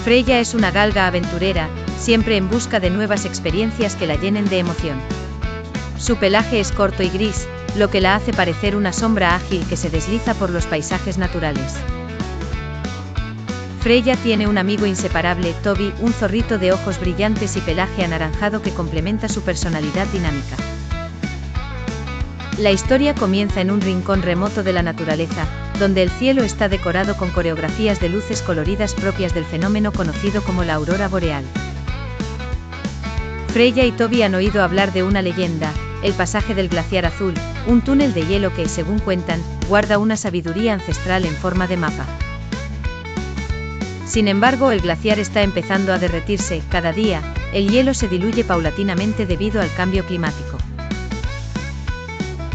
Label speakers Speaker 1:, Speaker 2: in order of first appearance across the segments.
Speaker 1: Freya es una galga aventurera, siempre en busca de nuevas experiencias que la llenen de emoción. Su pelaje es corto y gris, lo que la hace parecer una sombra ágil que se desliza por los paisajes naturales. Freya tiene un amigo inseparable, Toby, un zorrito de ojos brillantes y pelaje anaranjado que complementa su personalidad dinámica. La historia comienza en un rincón remoto de la naturaleza, donde el cielo está decorado con coreografías de luces coloridas propias del fenómeno conocido como la aurora boreal. Freya y Toby han oído hablar de una leyenda, el pasaje del glaciar azul, un túnel de hielo que, según cuentan, guarda una sabiduría ancestral en forma de mapa. Sin embargo, el glaciar está empezando a derretirse, cada día, el hielo se diluye paulatinamente debido al cambio climático.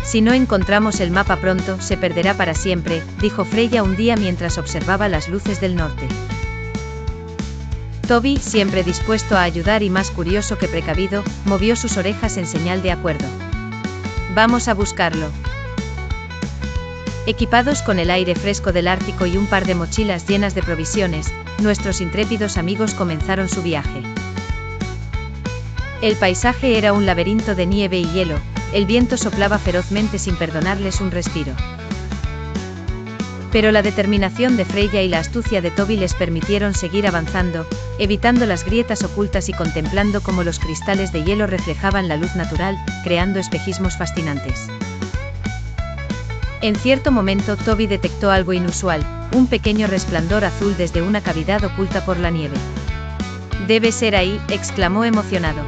Speaker 1: Si no encontramos el mapa pronto, se perderá para siempre, dijo Freya un día mientras observaba las luces del norte. Toby, siempre dispuesto a ayudar y más curioso que precavido, movió sus orejas en señal de acuerdo. Vamos a buscarlo. Equipados con el aire fresco del Ártico y un par de mochilas llenas de provisiones, nuestros intrépidos amigos comenzaron su viaje. El paisaje era un laberinto de nieve y hielo, el viento soplaba ferozmente sin perdonarles un respiro. Pero la determinación de Freya y la astucia de Toby les permitieron seguir avanzando, evitando las grietas ocultas y contemplando cómo los cristales de hielo reflejaban la luz natural, creando espejismos fascinantes. En cierto momento Toby detectó algo inusual, un pequeño resplandor azul desde una cavidad oculta por la nieve. «Debe ser ahí», exclamó emocionado.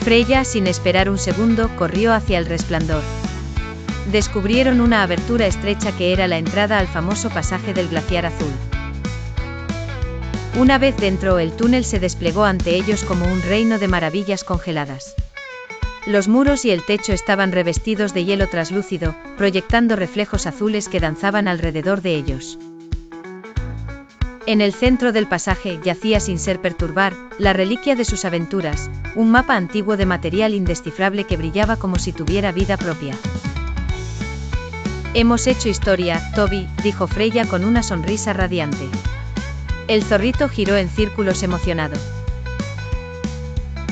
Speaker 1: Freya, sin esperar un segundo, corrió hacia el resplandor. Descubrieron una abertura estrecha que era la entrada al famoso pasaje del glaciar azul. Una vez dentro, el túnel se desplegó ante ellos como un reino de maravillas congeladas. Los muros y el techo estaban revestidos de hielo traslúcido, proyectando reflejos azules que danzaban alrededor de ellos. En el centro del pasaje yacía sin ser perturbar, la reliquia de sus aventuras, un mapa antiguo de material indescifrable que brillaba como si tuviera vida propia. «Hemos hecho historia, Toby», dijo Freya con una sonrisa radiante. El zorrito giró en círculos emocionado.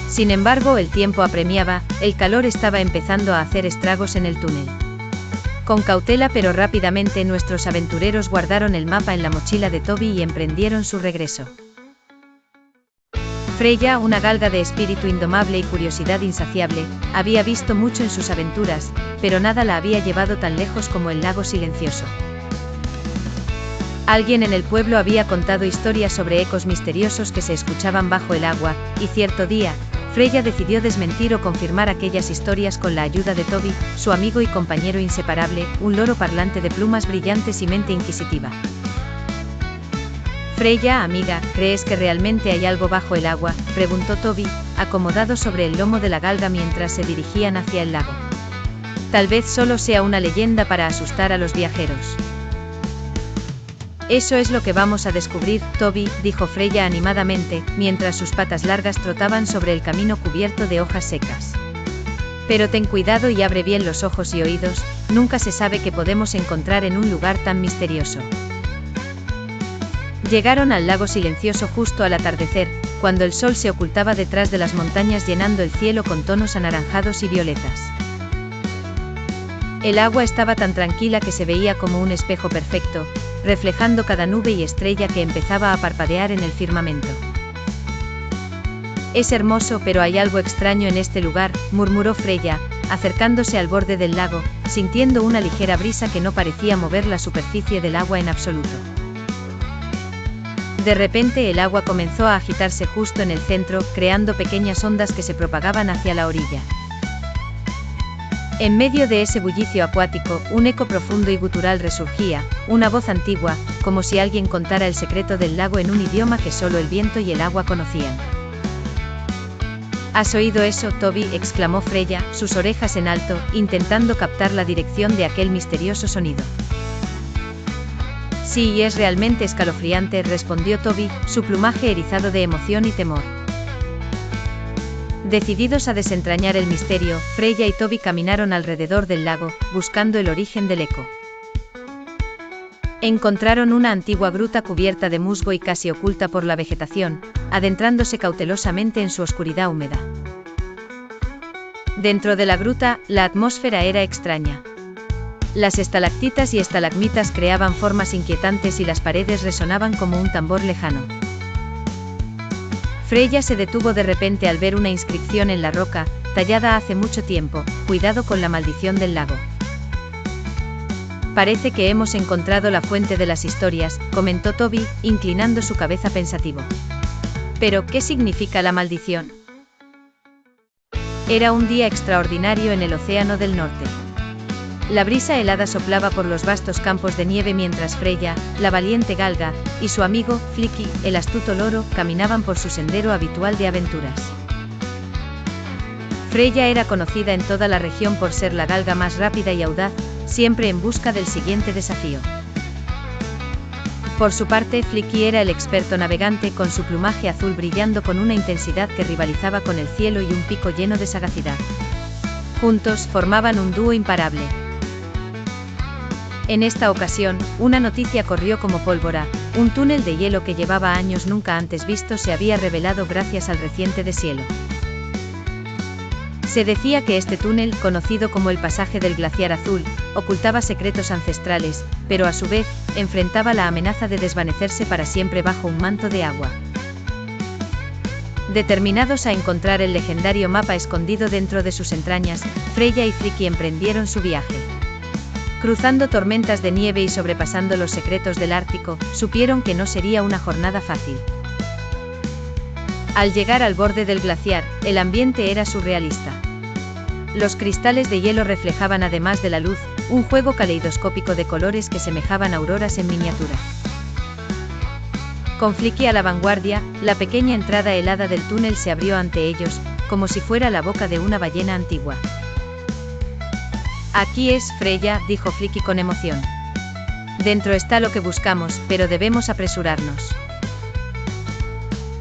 Speaker 1: Sin embargo, el tiempo apremiaba, el calor estaba empezando a hacer estragos en el túnel. Con cautela pero rápidamente nuestros aventureros guardaron el mapa en la mochila de Toby y emprendieron su regreso. Freya, una galga de espíritu indomable y curiosidad insaciable, había visto mucho en sus aventuras, pero nada la había llevado tan lejos como el lago silencioso. Alguien en el pueblo había contado historias sobre ecos misteriosos que se escuchaban bajo el agua, y cierto día, Freya decidió desmentir o confirmar aquellas historias con la ayuda de Toby, su amigo y compañero inseparable, un loro parlante de plumas brillantes y mente inquisitiva. «Freya, amiga, ¿crees que realmente hay algo bajo el agua?», preguntó Toby, acomodado sobre el lomo de la galga mientras se dirigían hacia el lago. «Tal vez solo sea una leyenda para asustar a los viajeros». «Eso es lo que vamos a descubrir, Toby», dijo Freya animadamente, mientras sus patas largas trotaban sobre el camino cubierto de hojas secas. «Pero ten cuidado y abre bien los ojos y oídos, nunca se sabe qué podemos encontrar en un lugar tan misterioso». Llegaron al lago silencioso justo al atardecer, cuando el sol se ocultaba detrás de las montañas llenando el cielo con tonos anaranjados y violetas. El agua estaba tan tranquila que se veía como un espejo perfecto, reflejando cada nube y estrella que empezaba a parpadear en el firmamento. «Es hermoso, pero hay algo extraño en este lugar», murmuró Freya, acercándose al borde del lago, sintiendo una ligera brisa que no parecía mover la superficie del agua en absoluto. De repente el agua comenzó a agitarse justo en el centro, creando pequeñas ondas que se propagaban hacia la orilla. En medio de ese bullicio acuático, un eco profundo y gutural resurgía, una voz antigua, como si alguien contara el secreto del lago en un idioma que solo el viento y el agua conocían. «¿Has oído eso, Toby?», exclamó Freya, sus orejas en alto, intentando captar la dirección de aquel misterioso sonido. «Sí, y es realmente escalofriante», respondió Toby, su plumaje erizado de emoción y temor. Decididos a desentrañar el misterio, Freya y Toby caminaron alrededor del lago, buscando el origen del eco. Encontraron una antigua gruta cubierta de musgo y casi oculta por la vegetación, adentrándose cautelosamente en su oscuridad húmeda. Dentro de la gruta, la atmósfera era extraña. Las estalactitas y estalagmitas creaban formas inquietantes y las paredes resonaban como un tambor lejano. Freya se detuvo de repente al ver una inscripción en la roca, tallada hace mucho tiempo: cuidado con la maldición del lago. Parece que hemos encontrado la fuente de las historias, comentó Toby, inclinando su cabeza pensativo. ¿Pero qué significa la maldición? Era un día extraordinario en el Océano del Norte. La brisa helada soplaba por los vastos campos de nieve mientras Freya, la valiente galga, y su amigo, Flicky, el astuto loro, caminaban por su sendero habitual de aventuras. Freya era conocida en toda la región por ser la galga más rápida y audaz, siempre en busca del siguiente desafío. Por su parte, Flicky era el experto navegante con su plumaje azul brillando con una intensidad que rivalizaba con el cielo y un pico lleno de sagacidad. Juntos formaban un dúo imparable. En esta ocasión, una noticia corrió como pólvora: un túnel de hielo que llevaba años nunca antes visto se había revelado gracias al reciente deshielo. Se decía que este túnel, conocido como el pasaje del glaciar azul, ocultaba secretos ancestrales, pero a su vez, enfrentaba la amenaza de desvanecerse para siempre bajo un manto de agua. Determinados a encontrar el legendario mapa escondido dentro de sus entrañas, Freya y Flicky emprendieron su viaje. Cruzando tormentas de nieve y sobrepasando los secretos del Ártico, supieron que no sería una jornada fácil. Al llegar al borde del glaciar, el ambiente era surrealista. Los cristales de hielo reflejaban, además de la luz, un juego caleidoscópico de colores que semejaban auroras en miniatura. Con Flicky a la vanguardia, la pequeña entrada helada del túnel se abrió ante ellos, como si fuera la boca de una ballena antigua. Aquí es, Freya, dijo Flicky con emoción. Dentro está lo que buscamos, pero debemos apresurarnos.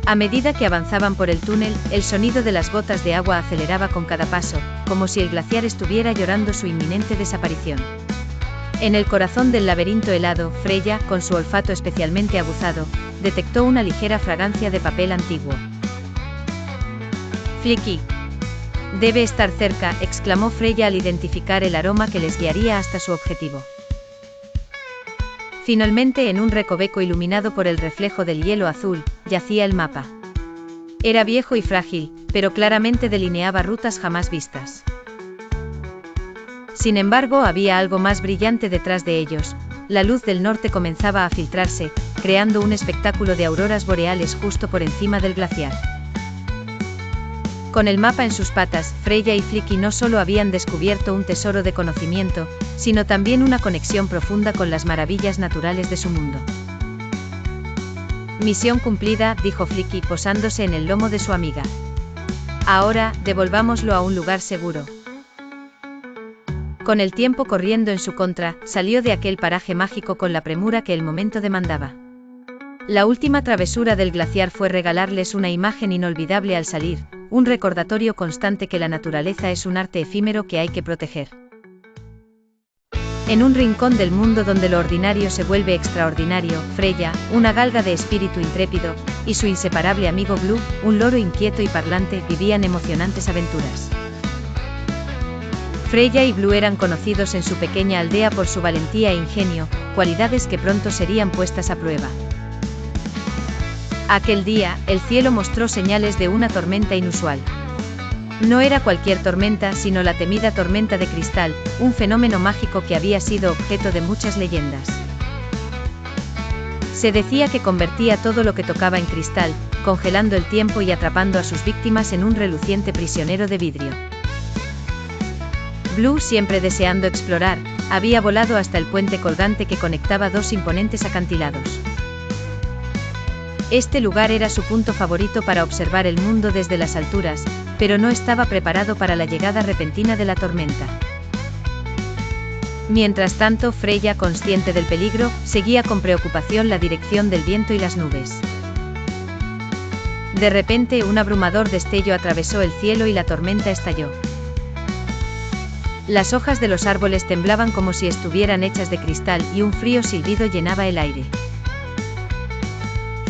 Speaker 1: A medida que avanzaban por el túnel, el sonido de las gotas de agua aceleraba con cada paso, como si el glaciar estuviera llorando su inminente desaparición. En el corazón del laberinto helado, Freya, con su olfato especialmente aguzado, detectó una ligera fragancia de papel antiguo. Flicky. Debe estar cerca, exclamó Freya al identificar el aroma que les guiaría hasta su objetivo. Finalmente, en un recoveco iluminado por el reflejo del hielo azul, yacía el mapa. Era viejo y frágil, pero claramente delineaba rutas jamás vistas. Sin embargo, había algo más brillante detrás de ellos: la luz del norte comenzaba a filtrarse, creando un espectáculo de auroras boreales justo por encima del glaciar. Con el mapa en sus patas, Freya y Flicky no solo habían descubierto un tesoro de conocimiento, sino también una conexión profunda con las maravillas naturales de su mundo. Misión cumplida, dijo Flicky posándose en el lomo de su amiga. Ahora, devolvámoslo a un lugar seguro. Con el tiempo corriendo en su contra, salió de aquel paraje mágico con la premura que el momento demandaba. La última travesura del glaciar fue regalarles una imagen inolvidable al salir, un recordatorio constante que la naturaleza es un arte efímero que hay que proteger. En un rincón del mundo donde lo ordinario se vuelve extraordinario, Freya, una galga de espíritu intrépido, y su inseparable amigo Blue, un loro inquieto y parlante, vivían emocionantes aventuras. Freya y Blue eran conocidos en su pequeña aldea por su valentía e ingenio, cualidades que pronto serían puestas a prueba. Aquel día, el cielo mostró señales de una tormenta inusual. No era cualquier tormenta, sino la temida tormenta de cristal, un fenómeno mágico que había sido objeto de muchas leyendas. Se decía que convertía todo lo que tocaba en cristal, congelando el tiempo y atrapando a sus víctimas en un reluciente prisionero de vidrio. Blue, siempre deseando explorar, había volado hasta el puente colgante que conectaba dos imponentes acantilados. Este lugar era su punto favorito para observar el mundo desde las alturas, pero no estaba preparado para la llegada repentina de la tormenta. Mientras tanto, Freya, consciente del peligro, seguía con preocupación la dirección del viento y las nubes. De repente, un abrumador destello atravesó el cielo y la tormenta estalló. Las hojas de los árboles temblaban como si estuvieran hechas de cristal y un frío silbido llenaba el aire.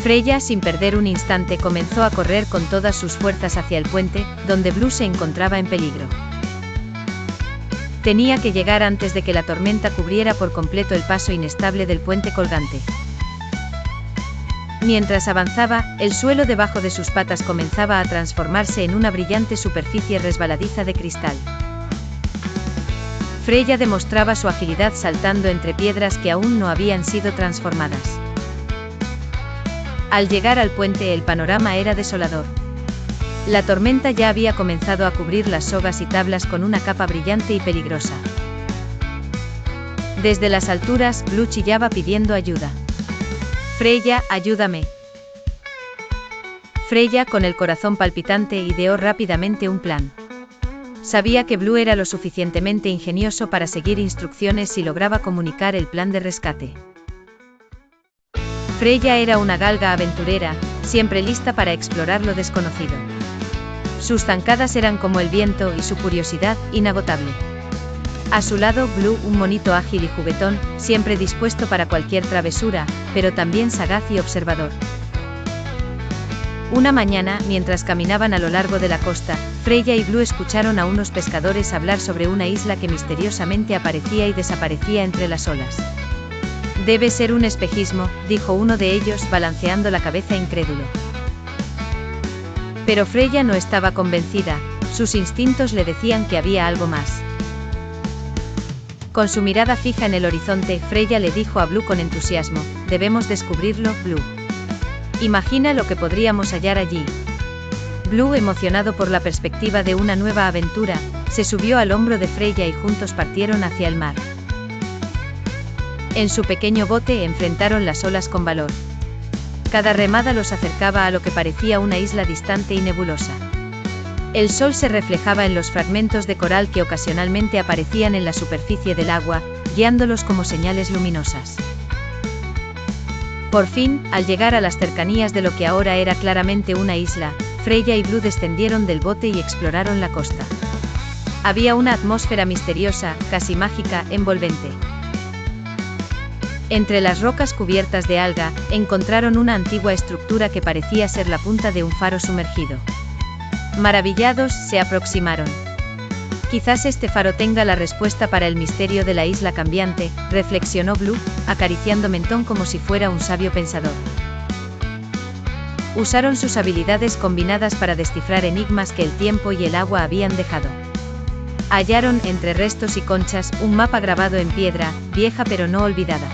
Speaker 1: Freya, sin perder un instante, comenzó a correr con todas sus fuerzas hacia el puente, donde Blue se encontraba en peligro. Tenía que llegar antes de que la tormenta cubriera por completo el paso inestable del puente colgante. Mientras avanzaba, el suelo debajo de sus patas comenzaba a transformarse en una brillante superficie resbaladiza de cristal. Freya demostraba su agilidad saltando entre piedras que aún no habían sido transformadas. Al llegar al puente, el panorama era desolador. La tormenta ya había comenzado a cubrir las sogas y tablas con una capa brillante y peligrosa. Desde las alturas, Blue chillaba pidiendo ayuda. «Freya, ayúdame». Freya, con el corazón palpitante, ideó rápidamente un plan. Sabía que Blue era lo suficientemente ingenioso para seguir instrucciones si lograba comunicar el plan de rescate. Freya era una galga aventurera, siempre lista para explorar lo desconocido. Sus zancadas eran como el viento y su curiosidad, inagotable. A su lado, Blue, un monito ágil y juguetón, siempre dispuesto para cualquier travesura, pero también sagaz y observador. Una mañana, mientras caminaban a lo largo de la costa, Freya y Blue escucharon a unos pescadores hablar sobre una isla que misteriosamente aparecía y desaparecía entre las olas. «Debe ser un espejismo», dijo uno de ellos, balanceando la cabeza incrédulo. Pero Freya no estaba convencida, sus instintos le decían que había algo más. Con su mirada fija en el horizonte, Freya le dijo a Blue con entusiasmo: «Debemos descubrirlo, Blue. Imagina lo que podríamos hallar allí». Blue, emocionado por la perspectiva de una nueva aventura, se subió al hombro de Freya y juntos partieron hacia el mar. En su pequeño bote enfrentaron las olas con valor. Cada remada los acercaba a lo que parecía una isla distante y nebulosa. El sol se reflejaba en los fragmentos de coral que ocasionalmente aparecían en la superficie del agua, guiándolos como señales luminosas. Por fin, al llegar a las cercanías de lo que ahora era claramente una isla, Freya y Blue descendieron del bote y exploraron la costa. Había una atmósfera misteriosa, casi mágica, envolvente. Entre las rocas cubiertas de alga, encontraron una antigua estructura que parecía ser la punta de un faro sumergido. Maravillados, se aproximaron. «Quizás este faro tenga la respuesta para el misterio de la isla cambiante», reflexionó Blue, acariciando mentón como si fuera un sabio pensador. Usaron sus habilidades combinadas para descifrar enigmas que el tiempo y el agua habían dejado. Hallaron, entre restos y conchas, un mapa grabado en piedra, vieja pero no olvidada.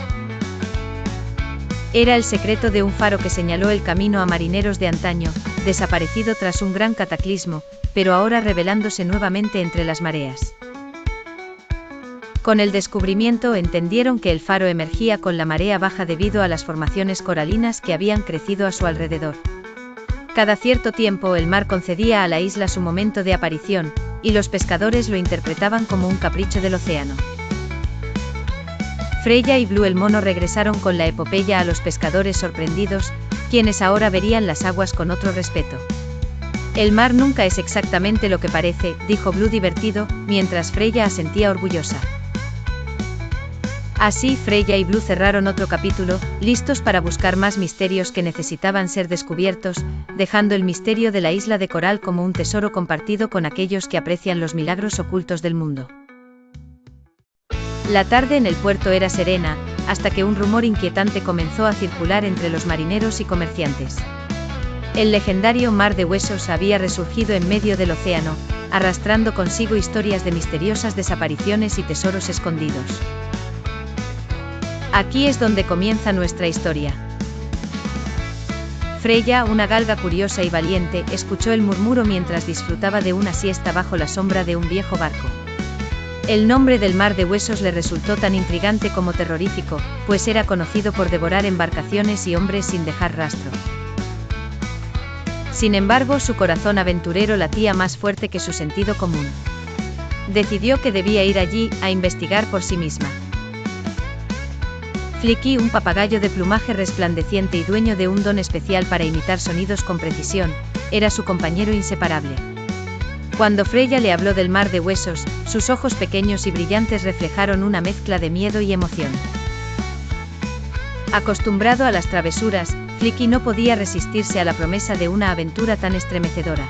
Speaker 1: Era el secreto de un faro que señaló el camino a marineros de antaño, desaparecido tras un gran cataclismo, pero ahora revelándose nuevamente entre las mareas. Con el descubrimiento entendieron que el faro emergía con la marea baja debido a las formaciones coralinas que habían crecido a su alrededor. Cada cierto tiempo el mar concedía a la isla su momento de aparición, y los pescadores lo interpretaban como un capricho del océano. Freya y Blue el mono regresaron con la epopeya a los pescadores sorprendidos, quienes ahora verían las aguas con otro respeto. «El mar nunca es exactamente lo que parece», dijo Blue divertido, mientras Freya asentía orgullosa. Así Freya y Blue cerraron otro capítulo, listos para buscar más misterios que necesitaban ser descubiertos, dejando el misterio de la isla de coral como un tesoro compartido con aquellos que aprecian los milagros ocultos del mundo. La tarde en el puerto era serena, hasta que un rumor inquietante comenzó a circular entre los marineros y comerciantes. El legendario Mar de Huesos había resurgido en medio del océano, arrastrando consigo historias de misteriosas desapariciones y tesoros escondidos. Aquí es donde comienza nuestra historia. Freya, una galga curiosa y valiente, escuchó el murmuro mientras disfrutaba de una siesta bajo la sombra de un viejo barco. El nombre del Mar de Huesos le resultó tan intrigante como terrorífico, pues era conocido por devorar embarcaciones y hombres sin dejar rastro. Sin embargo, su corazón aventurero latía más fuerte que su sentido común. Decidió que debía ir allí, a investigar por sí misma. Flicky, un papagayo de plumaje resplandeciente y dueño de un don especial para imitar sonidos con precisión, era su compañero inseparable. Cuando Freya le habló del mar de huesos, sus ojos pequeños y brillantes reflejaron una mezcla de miedo y emoción. Acostumbrado a las travesuras, Flicky no podía resistirse a la promesa de una aventura tan estremecedora.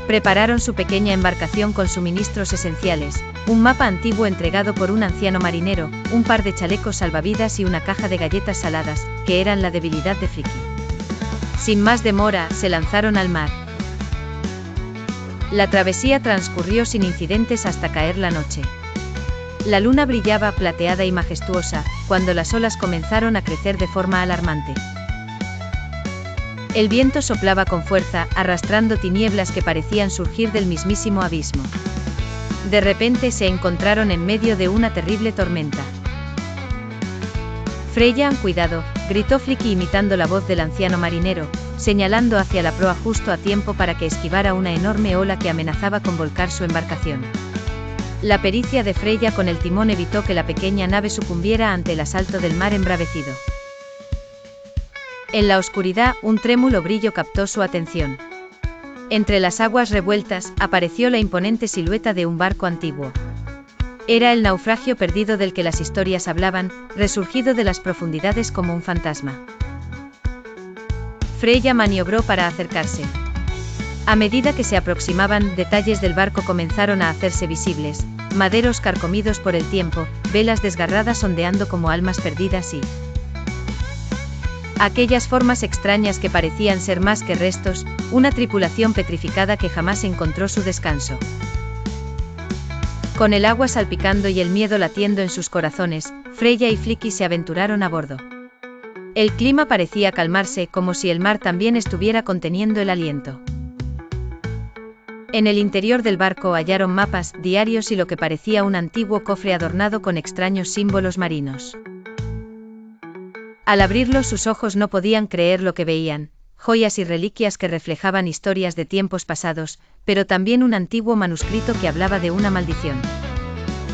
Speaker 1: Prepararon su pequeña embarcación con suministros esenciales, un mapa antiguo entregado por un anciano marinero, un par de chalecos salvavidas y una caja de galletas saladas, que eran la debilidad de Flicky. Sin más demora, se lanzaron al mar. La travesía transcurrió sin incidentes hasta caer la noche. La luna brillaba plateada y majestuosa, cuando las olas comenzaron a crecer de forma alarmante. El viento soplaba con fuerza, arrastrando tinieblas que parecían surgir del mismísimo abismo. De repente se encontraron en medio de una terrible tormenta. Freya, cuidado, gritó Flicky imitando la voz del anciano marinero, señalando hacia la proa justo a tiempo para que esquivara una enorme ola que amenazaba con volcar su embarcación. La pericia de Freya con el timón evitó que la pequeña nave sucumbiera ante el asalto del mar embravecido. En la oscuridad, un trémulo brillo captó su atención. Entre las aguas revueltas, apareció la imponente silueta de un barco antiguo. Era el naufragio perdido del que las historias hablaban, resurgido de las profundidades como un fantasma. Freya maniobró para acercarse. A medida que se aproximaban, detalles del barco comenzaron a hacerse visibles, maderos carcomidos por el tiempo, velas desgarradas ondeando como almas perdidas y aquellas formas extrañas que parecían ser más que restos, una tripulación petrificada que jamás encontró su descanso. Con el agua salpicando y el miedo latiendo en sus corazones, Freya y Flicky se aventuraron a bordo. El clima parecía calmarse, como si el mar también estuviera conteniendo el aliento. En el interior del barco hallaron mapas, diarios y lo que parecía un antiguo cofre adornado con extraños símbolos marinos. Al abrirlos sus ojos no podían creer lo que veían, joyas y reliquias que reflejaban historias de tiempos pasados, pero también un antiguo manuscrito que hablaba de una maldición.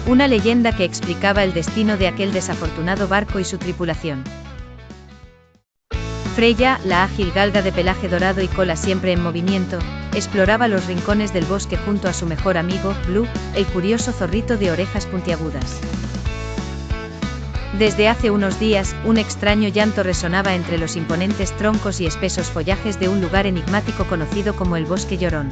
Speaker 1: Una leyenda que explicaba el destino de aquel desafortunado barco y su tripulación. Freya, la ágil galga de pelaje dorado y cola siempre en movimiento, exploraba los rincones del bosque junto a su mejor amigo, Blue, el curioso zorrito de orejas puntiagudas. Desde hace unos días, un extraño llanto resonaba entre los imponentes troncos y espesos follajes de un lugar enigmático conocido como el Bosque Llorón.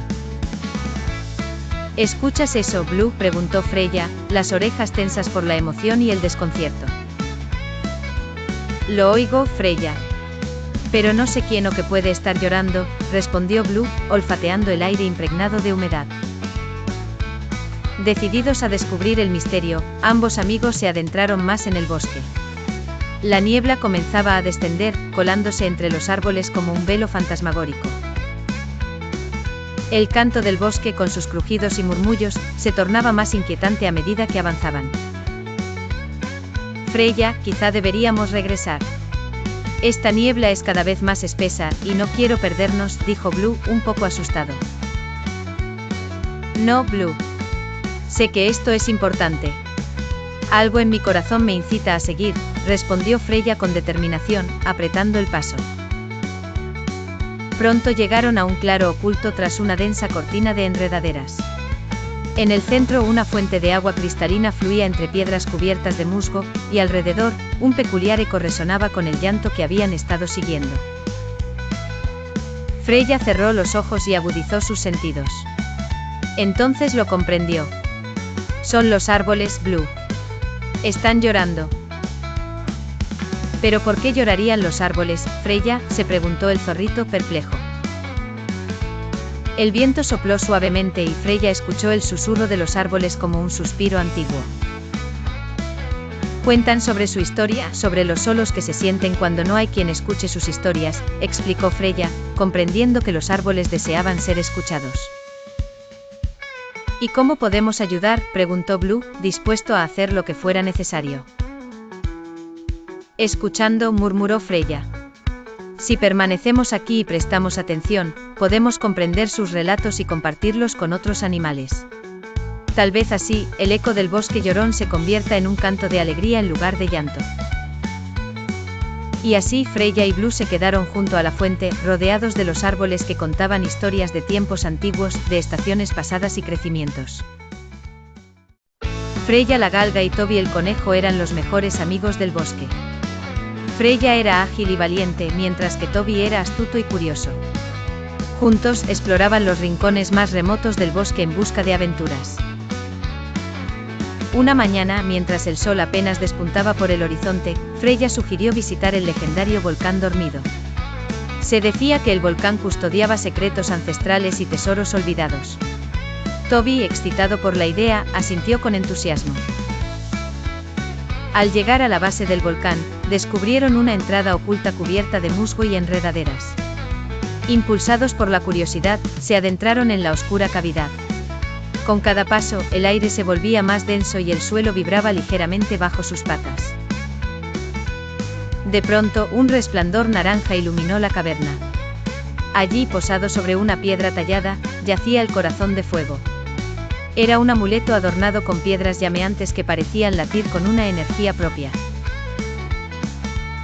Speaker 1: ¿Escuchas eso, Blue?, preguntó Freya, las orejas tensas por la emoción y el desconcierto. Lo oigo, Freya. Pero no sé quién o qué puede estar llorando, respondió Blue, olfateando el aire impregnado de humedad. Decididos a descubrir el misterio, ambos amigos se adentraron más en el bosque. La niebla comenzaba a descender, colándose entre los árboles como un velo fantasmagórico. El canto del bosque con sus crujidos y murmullos, se tornaba más inquietante a medida que avanzaban. Freya, quizá deberíamos regresar. Esta niebla es cada vez más espesa, y no quiero perdernos, dijo Blue, un poco asustado. No, Blue. Sé que esto es importante. Algo en mi corazón me incita a seguir, respondió Freya con determinación, apretando el paso. Pronto llegaron a un claro oculto tras una densa cortina de enredaderas. En el centro una fuente de agua cristalina fluía entre piedras cubiertas de musgo, y alrededor, un peculiar eco resonaba con el llanto que habían estado siguiendo. Freya cerró los ojos y agudizó sus sentidos. Entonces lo comprendió. Son los árboles, Blue. Están llorando. ¿Pero por qué llorarían los árboles, Freya?, se preguntó el zorrito perplejo. El viento sopló suavemente y Freya escuchó el susurro de los árboles como un suspiro antiguo. Cuentan sobre su historia, sobre los solos que se sienten cuando no hay quien escuche sus historias, explicó Freya, comprendiendo que los árboles deseaban ser escuchados. ¿Y cómo podemos ayudar?, preguntó Blue, dispuesto a hacer lo que fuera necesario. Escuchando, murmuró Freya. Si permanecemos aquí y prestamos atención, podemos comprender sus relatos y compartirlos con otros animales. Tal vez así, el eco del bosque llorón se convierta en un canto de alegría en lugar de llanto. Y así Freya y Blue se quedaron junto a la fuente, rodeados de los árboles que contaban historias de tiempos antiguos, de estaciones pasadas y crecimientos. Freya la galga y Toby el conejo eran los mejores amigos del bosque. Freya era ágil y valiente, mientras que Toby era astuto y curioso. Juntos exploraban los rincones más remotos del bosque en busca de aventuras. Una mañana, mientras el sol apenas despuntaba por el horizonte, Freya sugirió visitar el legendario volcán dormido. Se decía que el volcán custodiaba secretos ancestrales y tesoros olvidados. Toby, excitado por la idea, asintió con entusiasmo. Al llegar a la base del volcán, descubrieron una entrada oculta cubierta de musgo y enredaderas. Impulsados por la curiosidad, se adentraron en la oscura cavidad. Con cada paso, el aire se volvía más denso y el suelo vibraba ligeramente bajo sus patas. De pronto, un resplandor naranja iluminó la caverna. Allí, posado sobre una piedra tallada, yacía el corazón de fuego. Era un amuleto adornado con piedras llameantes que parecían latir con una energía propia.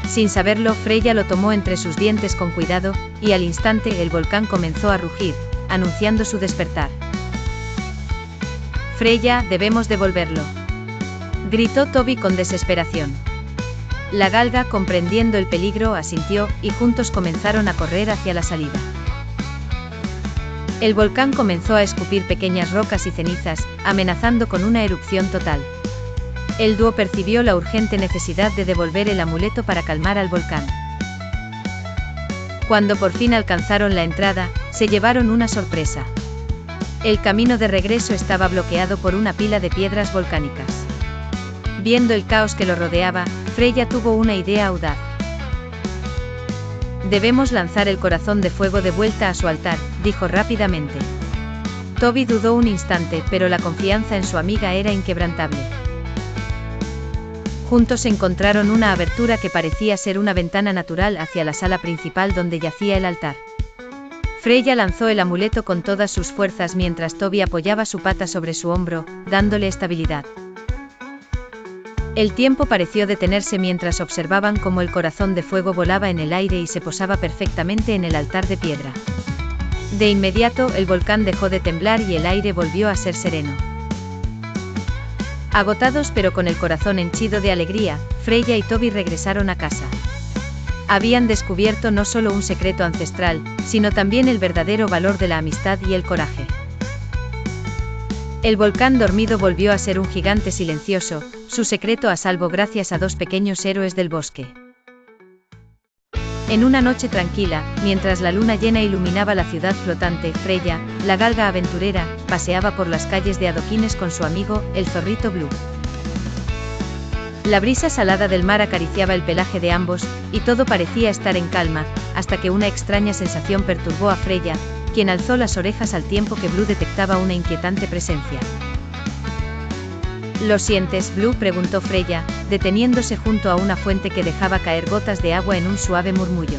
Speaker 1: Sin saberlo, Freya lo tomó entre sus dientes con cuidado, y al instante el volcán comenzó a rugir, anunciando su despertar. «Freya, debemos devolverlo», gritó Toby con desesperación. La galga, comprendiendo el peligro, asintió, y juntos comenzaron a correr hacia la salida. El volcán comenzó a escupir pequeñas rocas y cenizas, amenazando con una erupción total. El dúo percibió la urgente necesidad de devolver el amuleto para calmar al volcán. Cuando por fin alcanzaron la entrada, se llevaron una sorpresa. El camino de regreso estaba bloqueado por una pila de piedras volcánicas. Viendo el caos que lo rodeaba, Freya tuvo una idea audaz. «Debemos lanzar el corazón de fuego de vuelta a su altar», dijo rápidamente. Toby dudó un instante, pero la confianza en su amiga era inquebrantable. Juntos encontraron una abertura que parecía ser una ventana natural hacia la sala principal donde yacía el altar. Freya lanzó el amuleto con todas sus fuerzas mientras Toby apoyaba su pata sobre su hombro, dándole estabilidad. El tiempo pareció detenerse mientras observaban cómo el corazón de fuego volaba en el aire y se posaba perfectamente en el altar de piedra. De inmediato, el volcán dejó de temblar y el aire volvió a ser sereno. Agotados pero con el corazón henchido de alegría, Freya y Toby regresaron a casa. Habían descubierto no solo un secreto ancestral, sino también el verdadero valor de la amistad y el coraje. El volcán dormido volvió a ser un gigante silencioso, su secreto a salvo gracias a dos pequeños héroes del bosque. En una noche tranquila, mientras la luna llena iluminaba la ciudad flotante, Freya, la galga aventurera, paseaba por las calles de adoquines con su amigo, el zorrito Blue. La brisa salada del mar acariciaba el pelaje de ambos, y todo parecía estar en calma, hasta que una extraña sensación perturbó a Freya, quien alzó las orejas al tiempo que Blue detectaba una inquietante presencia. ¿Lo sientes, Blue?, preguntó Freya, deteniéndose junto a una fuente que dejaba caer gotas de agua en un suave murmullo.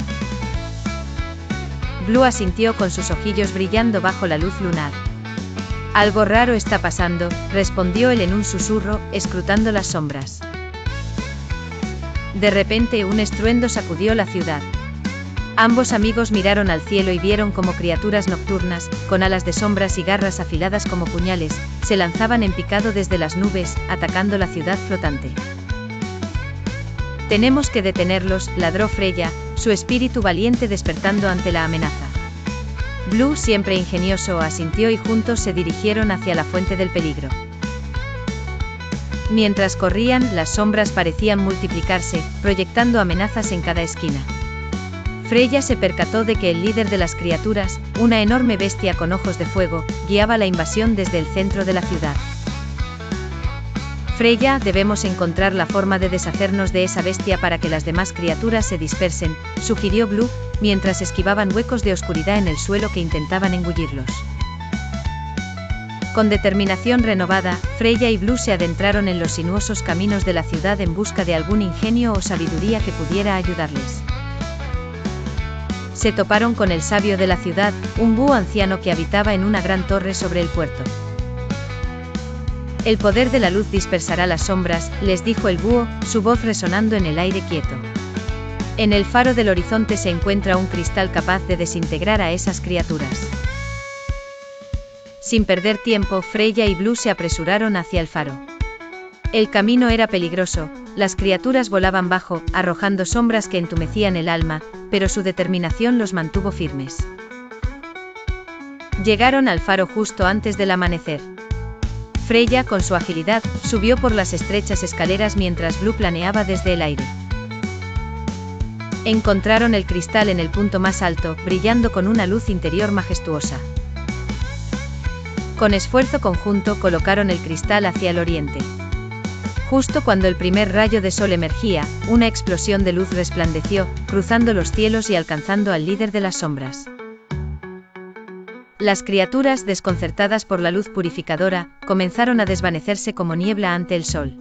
Speaker 1: Blue asintió con sus ojillos brillando bajo la luz lunar. «Algo raro está pasando», respondió él en un susurro, escrutando las sombras. De repente un estruendo sacudió la ciudad. Ambos amigos miraron al cielo y vieron cómo criaturas nocturnas, con alas de sombras y garras afiladas como puñales, se lanzaban en picado desde las nubes, atacando la ciudad flotante. «Tenemos que detenerlos», ladró Freya, su espíritu valiente despertando ante la amenaza. Blue, siempre ingenioso, asintió y juntos se dirigieron hacia la fuente del peligro. Mientras corrían, las sombras parecían multiplicarse, proyectando amenazas en cada esquina. Freya se percató de que el líder de las criaturas, una enorme bestia con ojos de fuego, guiaba la invasión desde el centro de la ciudad. «Freya, debemos encontrar la forma de deshacernos de esa bestia para que las demás criaturas se dispersen», sugirió Blue, mientras esquivaban huecos de oscuridad en el suelo que intentaban engullirlos. Con determinación renovada, Freya y Blue se adentraron en los sinuosos caminos de la ciudad en busca de algún ingenio o sabiduría que pudiera ayudarles. Se toparon con el sabio de la ciudad, un búho anciano que habitaba en una gran torre sobre el puerto. «El poder de la luz dispersará las sombras», les dijo el búho, su voz resonando en el aire quieto. En el faro del horizonte se encuentra un cristal capaz de desintegrar a esas criaturas. Sin perder tiempo, Freya y Blue se apresuraron hacia el faro. El camino era peligroso, las criaturas volaban bajo, arrojando sombras que entumecían el alma, pero su determinación los mantuvo firmes. Llegaron al faro justo antes del amanecer. Freya, con su agilidad, subió por las estrechas escaleras mientras Blue planeaba desde el aire. Encontraron el cristal en el punto más alto, brillando con una luz interior majestuosa. Con esfuerzo conjunto colocaron el cristal hacia el oriente. Justo cuando el primer rayo de sol emergía, una explosión de luz resplandeció, cruzando los cielos y alcanzando al líder de las sombras. Las criaturas, desconcertadas por la luz purificadora, comenzaron a desvanecerse como niebla ante el sol.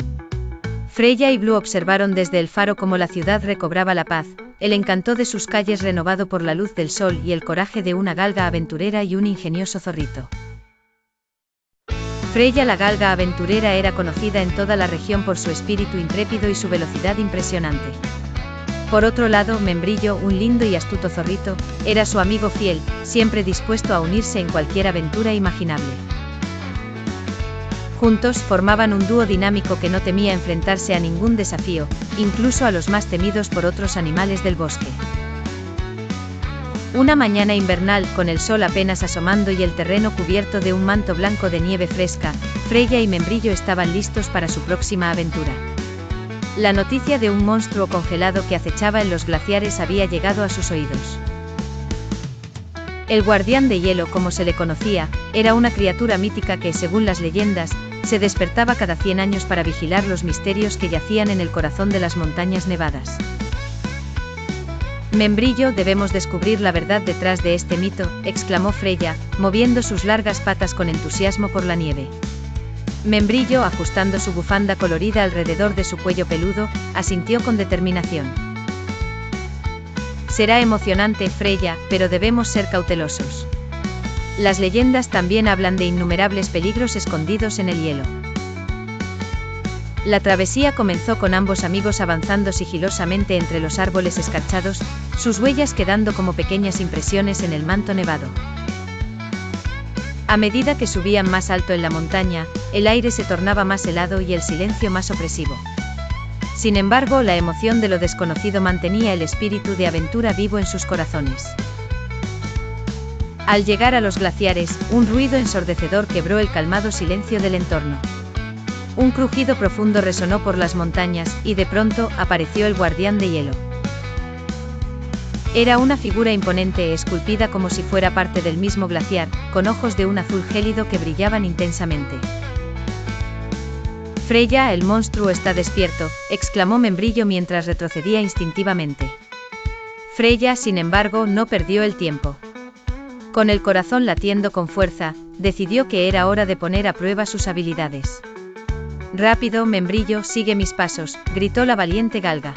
Speaker 1: Freya y Blue observaron desde el faro cómo la ciudad recobraba la paz, el encanto de sus calles renovado por la luz del sol y el coraje de una galga aventurera y un ingenioso zorrito. Freya la galga aventurera era conocida en toda la región por su espíritu intrépido y su velocidad impresionante. Por otro lado, Membrillo, un lindo y astuto zorrito, era su amigo fiel, siempre dispuesto a unirse en cualquier aventura imaginable. Juntos formaban un dúo dinámico que no temía enfrentarse a ningún desafío, incluso a los más temidos por otros animales del bosque. Una mañana invernal, con el sol apenas asomando y el terreno cubierto de un manto blanco de nieve fresca, Freya y Membrillo estaban listos para su próxima aventura. La noticia de un monstruo congelado que acechaba en los glaciares había llegado a sus oídos. El guardián de hielo, como se le conocía, era una criatura mítica que, según las leyendas, se despertaba cada 100 años para vigilar los misterios que yacían en el corazón de las montañas nevadas. Membrillo, debemos descubrir la verdad detrás de este mito, exclamó Freya, moviendo sus largas patas con entusiasmo por la nieve. Membrillo, ajustando su bufanda colorida alrededor de su cuello peludo, asintió con determinación. Será emocionante, Freya, pero debemos ser cautelosos. Las leyendas también hablan de innumerables peligros escondidos en el hielo. La travesía comenzó con ambos amigos avanzando sigilosamente entre los árboles escarchados, sus huellas quedando como pequeñas impresiones en el manto nevado. A medida que subían más alto en la montaña, el aire se tornaba más helado y el silencio más opresivo. Sin embargo, la emoción de lo desconocido mantenía el espíritu de aventura vivo en sus corazones. Al llegar a los glaciares, un ruido ensordecedor quebró el calmado silencio del entorno. Un crujido profundo resonó por las montañas, y de pronto, apareció el guardián de hielo. Era una figura imponente esculpida como si fuera parte del mismo glaciar, con ojos de un azul gélido que brillaban intensamente. Freya, el monstruo está despierto, exclamó Membrillo mientras retrocedía instintivamente. Freya, sin embargo, no perdió el tiempo. Con el corazón latiendo con fuerza, decidió que era hora de poner a prueba sus habilidades. Rápido, Membrillo, sigue mis pasos, gritó la valiente galga.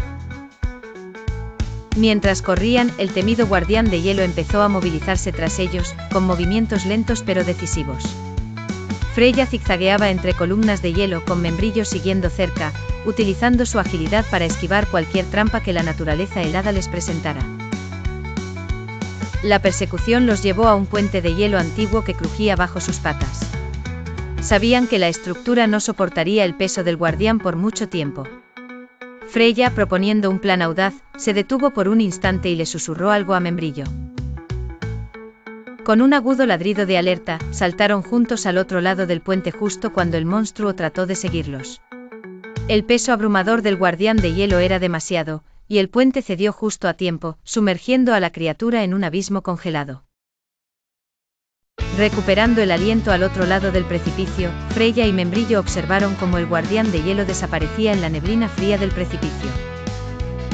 Speaker 1: Mientras corrían, el temido guardián de hielo empezó a movilizarse tras ellos, con movimientos lentos pero decisivos. Freya zigzagueaba entre columnas de hielo con Membrillo siguiendo cerca, utilizando su agilidad para esquivar cualquier trampa que la naturaleza helada les presentara. La persecución los llevó a un puente de hielo antiguo que crujía bajo sus patas. Sabían que la estructura no soportaría el peso del guardián por mucho tiempo. Freya, proponiendo un plan audaz, se detuvo por un instante y le susurró algo a Membrillo. Con un agudo ladrido de alerta, saltaron juntos al otro lado del puente justo cuando el monstruo trató de seguirlos. El peso abrumador del guardián de hielo era demasiado, y el puente cedió justo a tiempo, sumergiendo a la criatura en un abismo congelado. Recuperando el aliento al otro lado del precipicio, Freya y Membrillo observaron cómo el guardián de hielo desaparecía en la neblina fría del precipicio.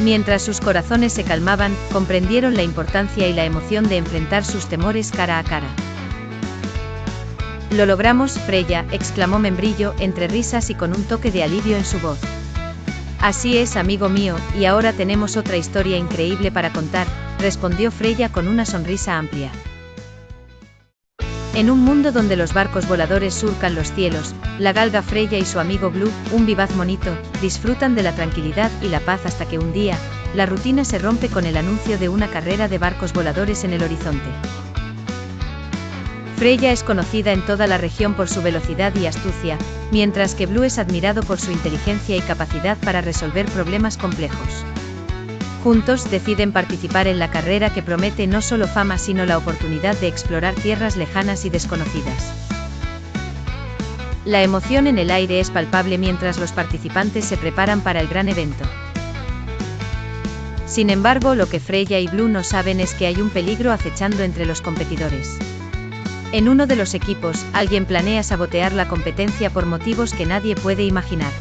Speaker 1: Mientras sus corazones se calmaban, comprendieron la importancia y la emoción de enfrentar sus temores cara a cara. Lo logramos, Freya, exclamó Membrillo, entre risas y con un toque de alivio en su voz. Así es, amigo mío, y ahora tenemos otra historia increíble para contar, respondió Freya con una sonrisa amplia. En un mundo donde los barcos voladores surcan los cielos, la galga Freya y su amigo Blue, un vivaz monito, disfrutan de la tranquilidad y la paz hasta que un día, la rutina se rompe con el anuncio de una carrera de barcos voladores en el horizonte. Freya es conocida en toda la región por su velocidad y astucia, mientras que Blue es admirado por su inteligencia y capacidad para resolver problemas complejos. Juntos deciden participar en la carrera que promete no solo fama sino la oportunidad de explorar tierras lejanas y desconocidas. La emoción en el aire es palpable mientras los participantes se preparan para el gran evento. Sin embargo, lo que Freya y Blue no saben es que hay un peligro acechando entre los competidores. En uno de los equipos, alguien planea sabotear la competencia por motivos que nadie puede imaginar.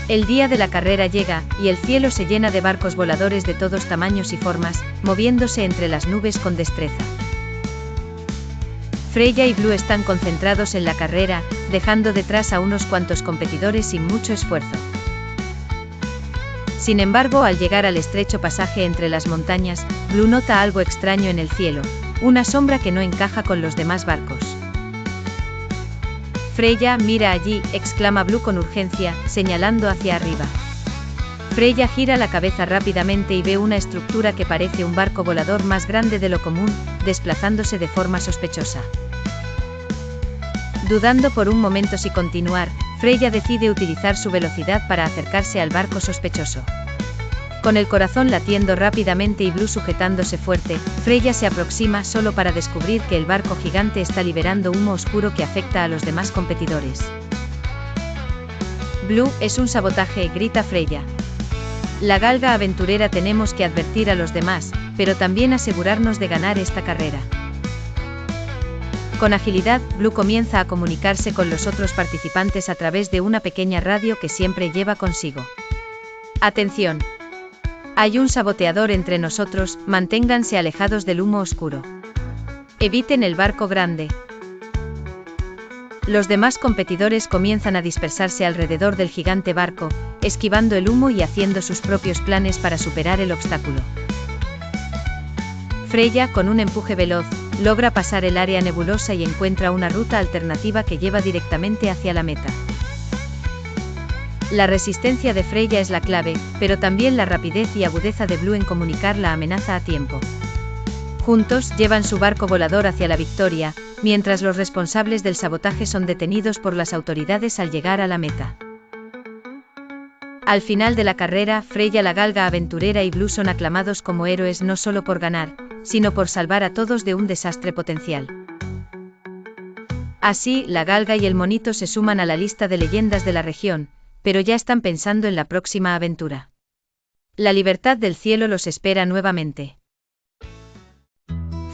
Speaker 1: El día de la carrera llega, y el cielo se llena de barcos voladores de todos tamaños y formas, moviéndose entre las nubes con destreza. Freya y Blue están concentrados en la carrera, dejando detrás a unos cuantos competidores sin mucho esfuerzo. Sin embargo, al llegar al estrecho pasaje entre las montañas, Blue nota algo extraño en el cielo, una sombra que no encaja con los demás barcos. Freya, mira allí, exclama Blue con urgencia, señalando hacia arriba. Freya gira la cabeza rápidamente y ve una estructura que parece un barco volador más grande de lo común, desplazándose de forma sospechosa. Dudando por un momento si continuar, Freya decide utilizar su velocidad para acercarse al barco sospechoso. Con el corazón latiendo rápidamente y Blue sujetándose fuerte, Freya se aproxima solo para descubrir que el barco gigante está liberando humo oscuro que afecta a los demás competidores. Blue, es un sabotaje, grita Freya. La galga aventurera tenemos que advertir a los demás, pero también asegurarnos de ganar esta carrera. Con agilidad, Blue comienza a comunicarse con los otros participantes a través de una pequeña radio que siempre lleva consigo. Atención. Hay un saboteador entre nosotros, manténganse alejados del humo oscuro. Eviten el barco grande. Los demás competidores comienzan a dispersarse alrededor del gigante barco, esquivando el humo y haciendo sus propios planes para superar el obstáculo. Freya, con un empuje veloz, logra pasar el área nebulosa y encuentra una ruta alternativa que lleva directamente hacia la meta. La resistencia de Freya es la clave, pero también la rapidez y agudeza de Blue en comunicar la amenaza a tiempo. Juntos, llevan su barco volador hacia la victoria, mientras los responsables del sabotaje son detenidos por las autoridades al llegar a la meta. Al final de la carrera, Freya la galga aventurera y Blue son aclamados como héroes no solo por ganar, sino por salvar a todos de un desastre potencial. Así, la galga y el monito se suman a la lista de leyendas de la región, pero ya están pensando en la próxima aventura. La libertad del cielo los espera nuevamente.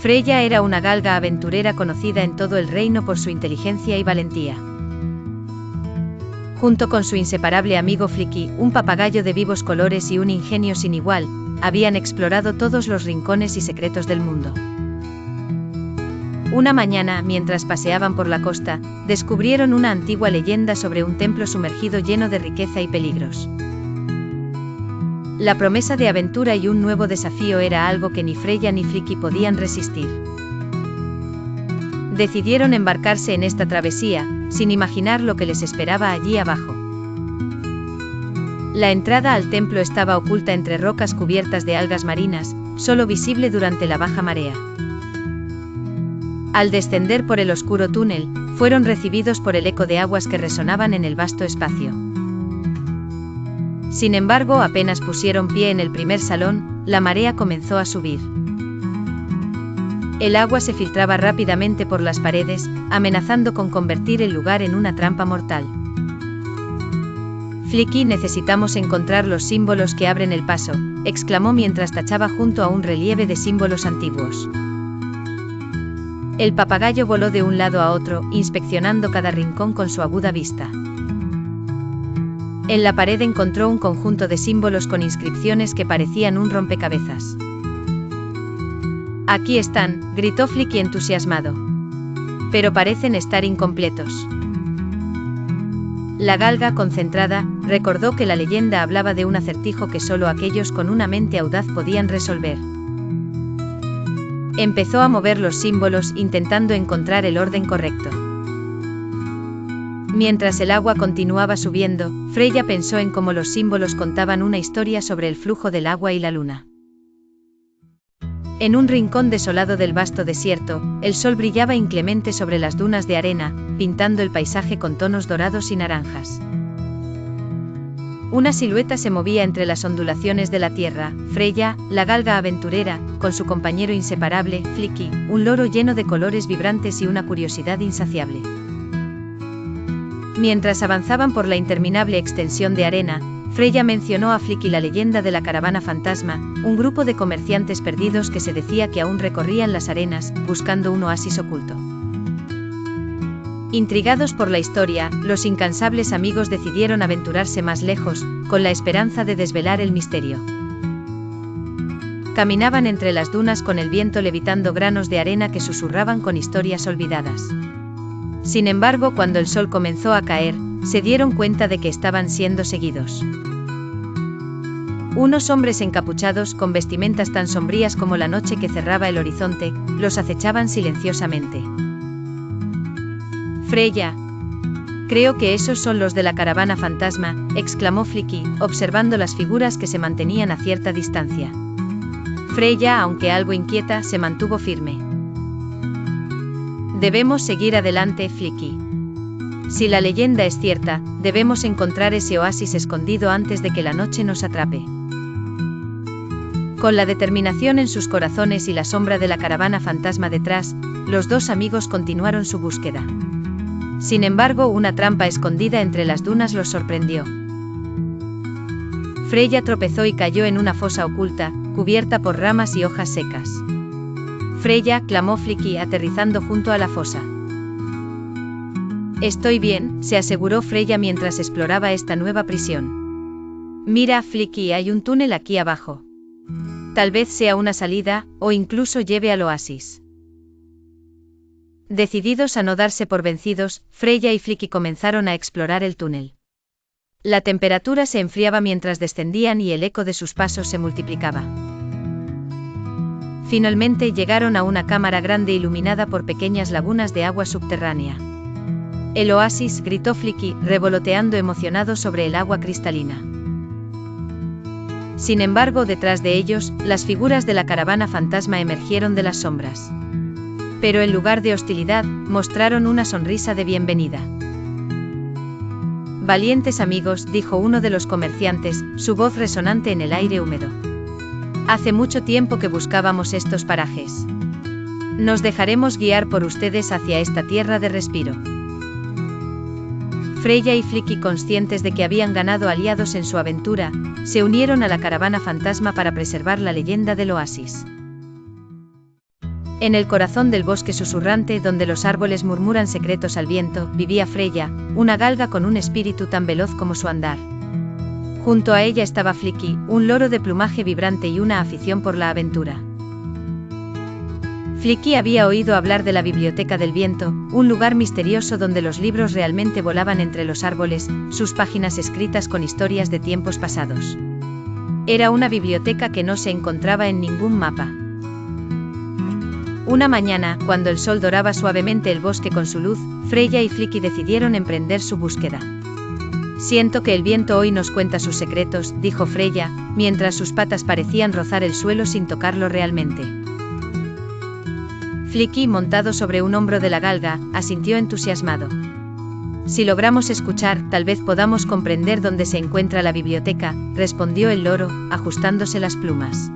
Speaker 1: Freya era una galga aventurera conocida en todo el reino por su inteligencia y valentía. Junto con su inseparable amigo Flicky, un papagayo de vivos colores y un ingenio sin igual, habían explorado todos los rincones y secretos del mundo. Una mañana, mientras paseaban por la costa, descubrieron una antigua leyenda sobre un templo sumergido lleno de riqueza y peligros. La promesa de aventura y un nuevo desafío era algo que ni Freya ni Flicky podían resistir. Decidieron embarcarse en esta travesía, sin imaginar lo que les esperaba allí abajo. La entrada al templo estaba oculta entre rocas cubiertas de algas marinas, solo visible durante la baja marea. Al descender por el oscuro túnel, fueron recibidos por el eco de aguas que resonaban en el vasto espacio. Sin embargo, apenas pusieron pie en el primer salón, la marea comenzó a subir. El agua se filtraba rápidamente por las paredes, amenazando con convertir el lugar en una trampa mortal. Flicky, necesitamos encontrar los símbolos que abren el paso, exclamó mientras tachaba junto a un relieve de símbolos antiguos. El papagayo voló de un lado a otro, inspeccionando cada rincón con su aguda vista. En la pared encontró un conjunto de símbolos con inscripciones que parecían un rompecabezas. Aquí están, gritó Flicky entusiasmado. Pero parecen estar incompletos. La galga, concentrada, recordó que la leyenda hablaba de un acertijo que solo aquellos con una mente audaz podían resolver. Empezó a mover los símbolos intentando encontrar el orden correcto. Mientras el agua continuaba subiendo, Freya pensó en cómo los símbolos contaban una historia sobre el flujo del agua y la luna. En un rincón desolado del vasto desierto, el sol brillaba inclemente sobre las dunas de arena, pintando el paisaje con tonos dorados y naranjas. Una silueta se movía entre las ondulaciones de la tierra: Freya, la galga aventurera, con su compañero inseparable, Flicky, un loro lleno de colores vibrantes y una curiosidad insaciable. Mientras avanzaban por la interminable extensión de arena, Freya mencionó a Flicky la leyenda de la caravana fantasma, un grupo de comerciantes perdidos que se decía que aún recorrían las arenas, buscando un oasis oculto. Intrigados por la historia, los incansables amigos decidieron aventurarse más lejos, con la esperanza de desvelar el misterio. Caminaban entre las dunas con el viento levitando granos de arena que susurraban con historias olvidadas. Sin embargo, cuando el sol comenzó a caer, se dieron cuenta de que estaban siendo seguidos. Unos hombres encapuchados, con vestimentas tan sombrías como la noche que cerraba el horizonte, los acechaban silenciosamente. Freya. Creo que esos son los de la caravana fantasma, exclamó Flicky, observando las figuras que se mantenían a cierta distancia. Freya, aunque algo inquieta, se mantuvo firme. Debemos seguir adelante, Flicky. Si la leyenda es cierta, debemos encontrar ese oasis escondido antes de que la noche nos atrape. Con la determinación en sus corazones y la sombra de la caravana fantasma detrás, los dos amigos continuaron su búsqueda. Sin embargo, una trampa escondida entre las dunas los sorprendió. Freya tropezó y cayó en una fosa oculta, cubierta por ramas y hojas secas. Freya, clamó Flicky, aterrizando junto a la fosa. Estoy bien, se aseguró Freya mientras exploraba esta nueva prisión. Mira, Flicky, hay un túnel aquí abajo. Tal vez sea una salida, o incluso lleve al oasis. Decididos a no darse por vencidos, Freya y Flicky comenzaron a explorar el túnel. La temperatura se enfriaba mientras descendían y el eco de sus pasos se multiplicaba. Finalmente llegaron a una cámara grande iluminada por pequeñas lagunas de agua subterránea. El oasis, gritó Flicky, revoloteando emocionado sobre el agua cristalina. Sin embargo, detrás de ellos, las figuras de la caravana fantasma emergieron de las sombras. Pero en lugar de hostilidad, mostraron una sonrisa de bienvenida. Valientes amigos, dijo uno de los comerciantes, su voz resonante en el aire húmedo. Hace mucho tiempo que buscábamos estos parajes. Nos dejaremos guiar por ustedes hacia esta tierra de respiro. Freya y Flicky, conscientes de que habían ganado aliados en su aventura, se unieron a la caravana fantasma para preservar la leyenda del oasis. En el corazón del bosque susurrante, donde los árboles murmuran secretos al viento, vivía Freya, una galga con un espíritu tan veloz como su andar. Junto a ella estaba Flicky, un loro de plumaje vibrante y una afición por la aventura. Flicky había oído hablar de la Biblioteca del Viento, un lugar misterioso donde los libros realmente volaban entre los árboles, sus páginas escritas con historias de tiempos pasados. Era una biblioteca que no se encontraba en ningún mapa. Una mañana, cuando el sol doraba suavemente el bosque con su luz, Freya y Flicky decidieron emprender su búsqueda. Siento que el viento hoy nos cuenta sus secretos, dijo Freya, mientras sus patas parecían rozar el suelo sin tocarlo realmente. Flicky, montado sobre un hombro de la galga, asintió entusiasmado. Si logramos escuchar, tal vez podamos comprender dónde se encuentra la biblioteca, respondió el loro, ajustándose las plumas.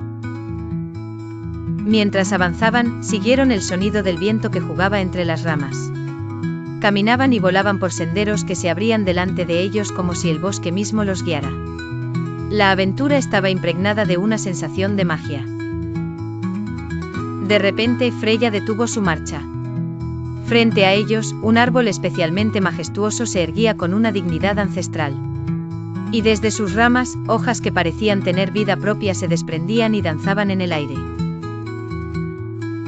Speaker 1: Mientras avanzaban, siguieron el sonido del viento que jugaba entre las ramas. Caminaban y volaban por senderos que se abrían delante de ellos como si el bosque mismo los guiara. La aventura estaba impregnada de una sensación de magia. De repente, Freya detuvo su marcha. Frente a ellos, un árbol especialmente majestuoso se erguía con una dignidad ancestral. Y desde sus ramas, hojas que parecían tener vida propia se desprendían y danzaban en el aire.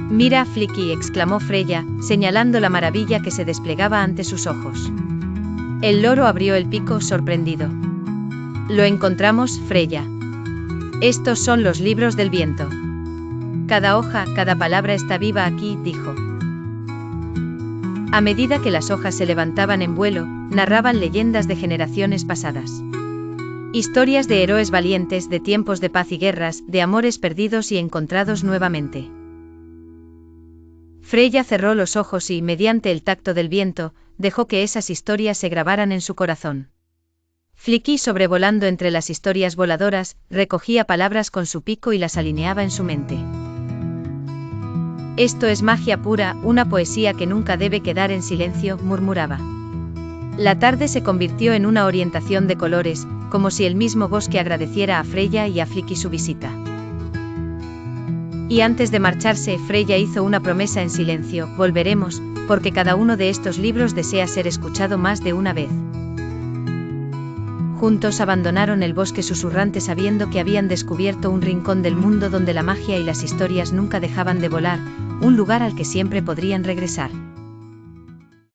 Speaker 1: Mira, Flicky, exclamó Freya, señalando la maravilla que se desplegaba ante sus ojos. El loro abrió el pico, sorprendido. Lo encontramos, Freya. Estos son los libros del viento. Cada hoja, cada palabra está viva aquí, dijo. A medida que las hojas se levantaban en vuelo, narraban leyendas de generaciones pasadas. Historias de héroes valientes, de tiempos de paz y guerras, de amores perdidos y encontrados nuevamente. Freya cerró los ojos y, mediante el tacto del viento, dejó que esas historias se grabaran en su corazón. Flicky, sobrevolando entre las historias voladoras, recogía palabras con su pico y las alineaba en su mente. Esto es magia pura, una poesía que nunca debe quedar en silencio, murmuraba. La tarde se convirtió en una orientación de colores, como si el mismo bosque agradeciera a Freya y a Flicky su visita. Y antes de marcharse, Freya hizo una promesa en silencio: volveremos, porque cada uno de estos libros desea ser escuchado más de una vez. Juntos abandonaron el bosque susurrante sabiendo que habían descubierto un rincón del mundo donde la magia y las historias nunca dejaban de volar, un lugar al que siempre podrían regresar.